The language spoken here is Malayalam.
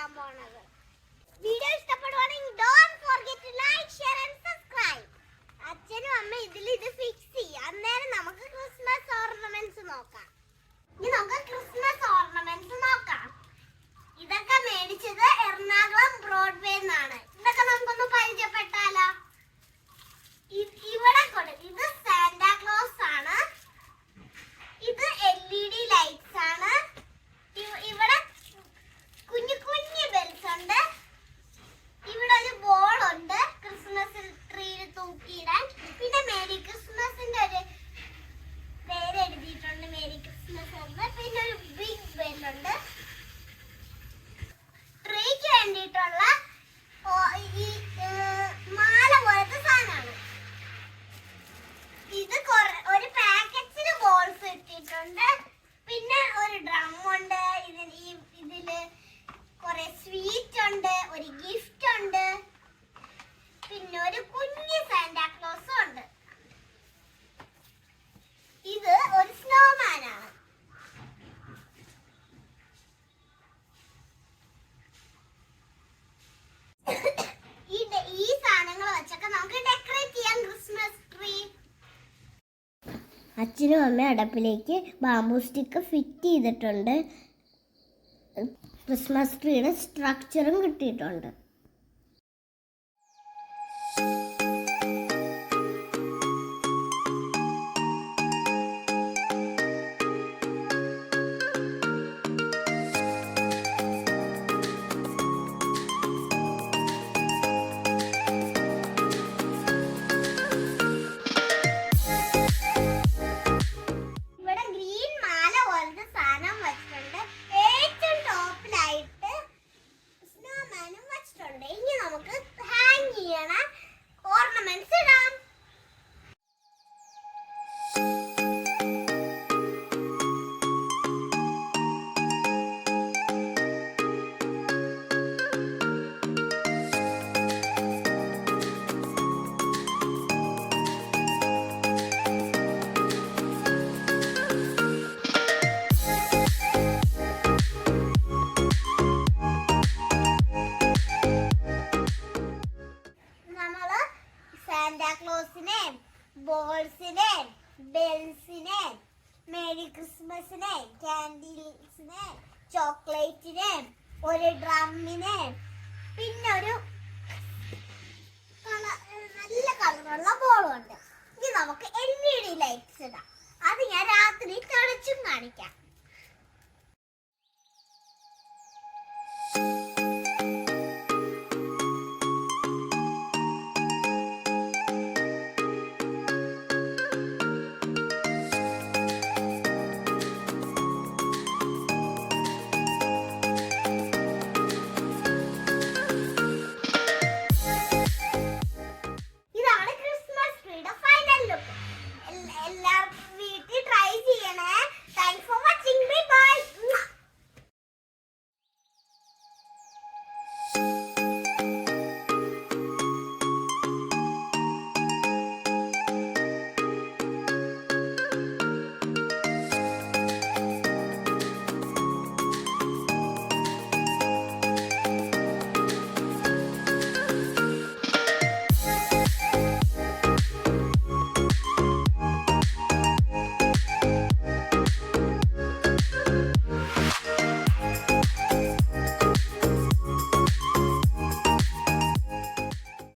നോക്കാൻ പോണത്. വീഡിയോ ഇഷ്ടപ്പെടുവാണെങ്കിൽ don't forget to like, share and subscribe. അച്ഛനും അമ്മ ഇത് ഫിക്സ് ചെയ്യാം. അന്നേരം നമുക്ക് ക്രിസ്മസ് ഓർണമെന്റ്സ് നോക്കാം. ഇനി നമുക്ക് ക്രിസ്മസ് ഓർണമെന്റ്സ് നോക്കാം. ഇതൊക്കെ മേടിച്ചത് എറണാകുളം ബ്രോഡ്വേ എന്നാണ്. ഇതൊക്കെ നമുക്കൊന്ന് പരിചയപ്പെട്ടാലോ? ഇവിടെ ഇത് സാന്റാക്ലോസ് ആണ്. ഇത് LED ലൈറ്റ്സ് ആണ്. ഇവിടെ കുഞ്ഞു കുഞ്ഞു ബെൽസ് ഉണ്ട്. ഇവിടെ ഒരു ബോൾ ഉണ്ട് ക്രിസ്മസ് ട്രീയിൽ തൂക്കിയിടാൻ. പിന്നെ മേരി ക്രിസ്മസിന്റെ ഒരു പേര് എഴുതിയിട്ടുണ്ട്, മേരി ക്രിസ്മസ് എന്ന്. പിന്നെ ഒരു ബിഗ് ബെല്ലുണ്ട്. ട്രീക്ക് വേണ്ടിയിട്ടുള്ള ഈ മാല പോലത്തെ സാധനമാണ് ഇത്. ഒരു പാക്കറ്റിൽ ബോൾസ് ഇട്ടിട്ടുണ്ട്. പിന്നെ ഒരു ഡ്രം ഉണ്ട്. ഇതില് കുറെ സ്വീറ്റ് ഉണ്ട്, ഒരു ഗിഫ്റ്റ് ഉണ്ട്, പിന്നെ ഒരു കുഞ്ഞു സാന്റാക്ലോസും ഉണ്ട്. ഇത് ഒരു സ്നോമാൻ ആണ്. ഈ സാധനങ്ങൾ വെച്ചൊക്കെ നമുക്ക് ഡെക്കറേറ്റ് ചെയ്യാം ക്രിസ്മസ് ട്രീ. അച്ഛനും അമ്മയും അടപ്പിലേക്ക് ബാംബൂ സ്റ്റിക്ക് ഫിറ്റ് ചെയ്തിട്ടുണ്ട്. ക്രിസ്മസ് ട്രീയുടെ സ്ട്രക്ചറും കിട്ടിയിട്ടുണ്ട്. സാന്റാക്ലോസിനെ, ബോൾസിനെ, ബെൽസിനെ, മേരി ക്രിസ്മസിനെ, കാൻഡിൽസിനെ, ചോക്ലേറ്റിനെ, ഒരു ഡ്രമ്മിനെ, പിന്നെ ഒരു നല്ല കളറുള്ള ബോളും ഉണ്ട്. ഇനി നമുക്ക് LED ലൈറ്റ്സ് ഇടാം. അത് ഞാൻ രാത്രി തെളിച്ചും കാണിക്കാം.